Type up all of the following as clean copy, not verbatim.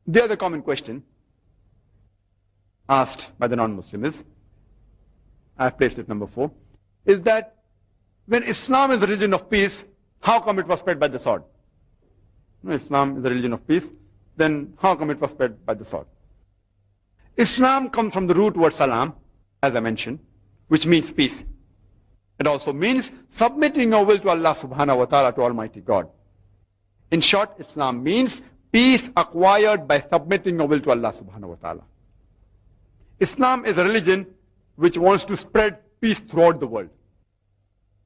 The other common question asked by the non-Muslim is, I have placed it number 4, is that when Islam is a religion of peace, how come it was spread by the sword? Islam is a religion of peace, then how come it was spread by the sword? Islam comes from the root word salam, as I mentioned, which means peace. It also means submitting your will to Allah subhanahu wa ta'ala, to Almighty God. In short, Islam means peace acquired by submitting your will to Allah subhanahu wa ta'ala. Islam is a religion which wants to spread peace throughout the world.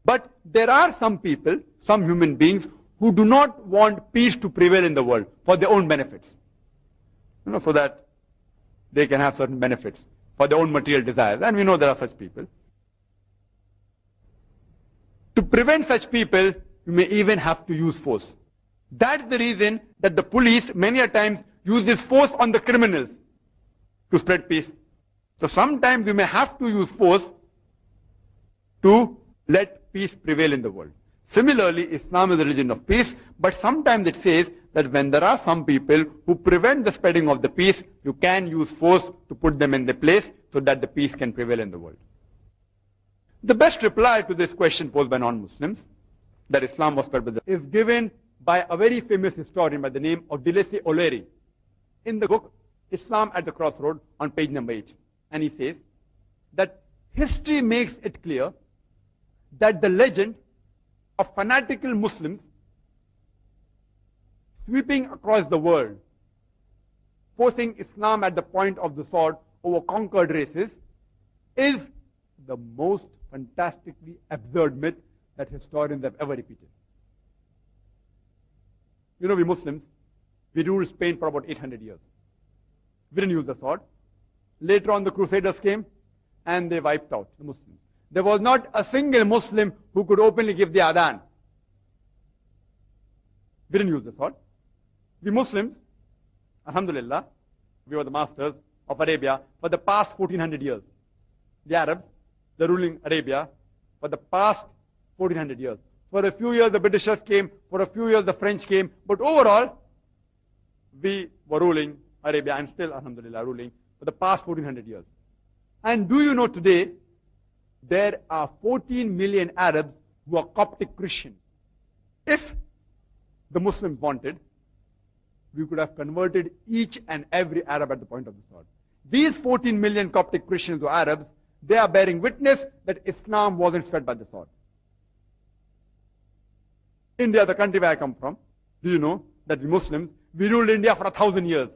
But there are some people, some human beings, who do not want peace to prevail in the world for their own benefits. So that they can have certain benefits for their own material desires. And we know there are such people. To prevent such people, you may even have to use force. That's the reason that the police many a times uses force on the criminals to spread peace. So sometimes you may have to use force to let peace prevail in the world. Similarly, Islam is a religion of peace, but sometimes it says that when there are some people who prevent the spreading of the peace, you can use force to put them in their place so that the peace can prevail in the world. The best reply to this question posed by non-Muslims, that Islam was spread by the, is given by a very famous historian by the name of Dilesi O'Leary in the book Islam at the Crossroad on page number 8. And he says that history makes it clear that the legend of fanatical Muslims sweeping across the world, forcing Islam at the point of the sword over conquered races, is the most fantastically absurd myth that historians have ever repeated. We Muslims, we ruled Spain for about 800 years. We didn't use the sword. Later on, the Crusaders came and they wiped out the Muslims. There was not a single Muslim who could openly give the adhan. We didn't use the sword. We Muslims, alhamdulillah, we were the masters of Arabia for the past 1400 years. The Arabs, they're ruling Arabia for the past 1400 years. For a few years the Britishers came, for a few years the French came, but overall we were ruling Arabia and still, alhamdulillah, ruling for the past 1400 years. And do you know today, there are 14 million Arabs who are Coptic Christians. If the Muslims wanted, we could have converted each and every Arab at the point of the sword. These 14 million Coptic Christians or Arabs, they are bearing witness that Islam wasn't spread by the sword. India, the country where I come from, do you know that we Muslims, we ruled India for 1,000 years.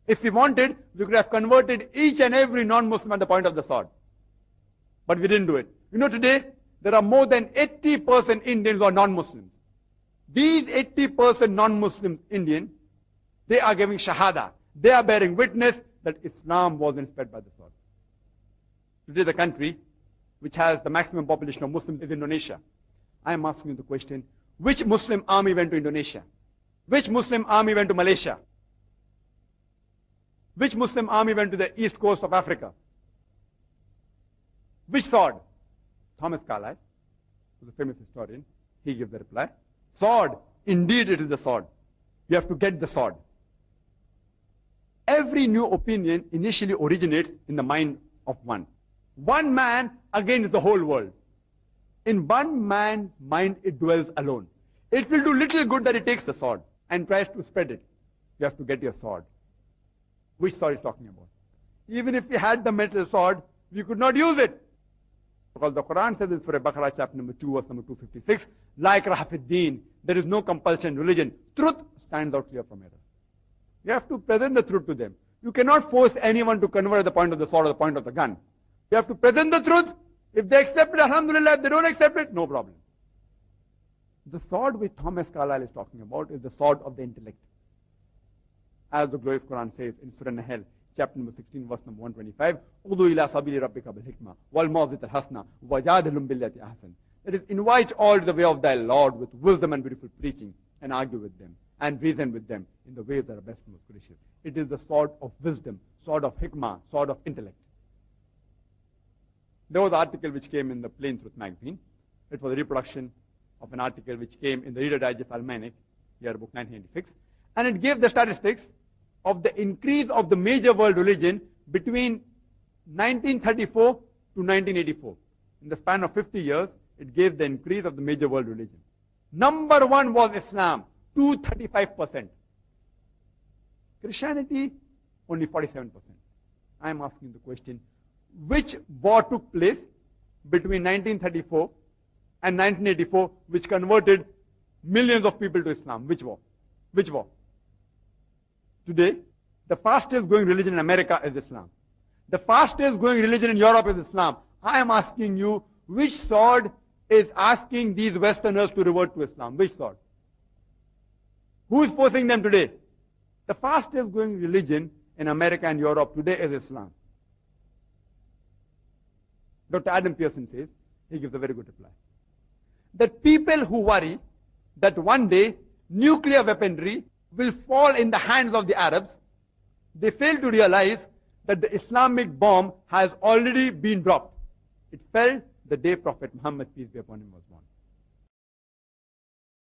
If we wanted, we could have converted each and every non-Muslim at the point of the sword. But we didn't do it. Today, there are more than 80% Indians who are non-Muslims. These 80% non-Muslim Indian, they are giving shahada. They are bearing witness that Islam wasn't spread by the sword. Today, the country which has the maximum population of Muslims is Indonesia. I am asking you the question, which Muslim army went to Indonesia? Which Muslim army went to Malaysia? Which Muslim army went to the east coast of Africa? Which sword? Thomas Carlyle, who is a famous historian, he gives the reply. Sword. Indeed it is the sword. You have to get the sword. Every new opinion initially originates in the mind of one. One man against the whole world. In one man's mind it dwells alone. It will do little good that it takes the sword and tries to spread it. You have to get your sword. Which sword is talking about? Even if we had the metal sword, we could not use it. Because the Quran says in Surah Baqarah chapter number 2 verse number 256, La ikraha fid deen, there is no compulsion in religion. Truth stands out clear from error. You have to present the truth to them. You cannot force anyone to convert at the point of the sword or the point of the gun. You have to present the truth. If they accept it, alhamdulillah. If they don't accept it, no problem. The sword which Thomas Carlyle is talking about is the sword of the intellect. As the glorious Quran says in Surah Nahl, chapter number 16, verse number 125, Udu ila sabili rabbika bil hikmah, wal mawzit al hasna, wajadilum billati ahsan. That is, invite all to the way of thy Lord with wisdom and beautiful preaching, and argue with them, and reason with them in the ways that are best and most gracious. It is the sword of wisdom, sword of hikmah, sword of intellect. There was an article which came in the Plain Truth magazine. It was a reproduction of an article which came in the Reader Digest Almanac, yearbook 1986, and it gave the statistics of the increase of the major world religion between 1934 to 1984. In the span of 50 years, it gave the increase of the major world religion. Number one was Islam, 235%. Christianity, only 47%. I am asking the question, which war took place between 1934 and 1984, which converted millions of people to Islam? Which war? Which war? Today, the fastest growing religion in America is Islam. The fastest growing religion in Europe is Islam. I am asking you, which sword is asking these Westerners to revert to Islam? Which sword? Who is forcing them today? The fastest growing religion in America and Europe today is Islam. Dr. Adam Pearson says, he gives a very good reply, that people who worry that one day nuclear weaponry will fall in the hands of the Arabs, they fail to realize that the Islamic bomb has already been dropped. It fell the day Prophet Muhammad, peace be upon him, was born.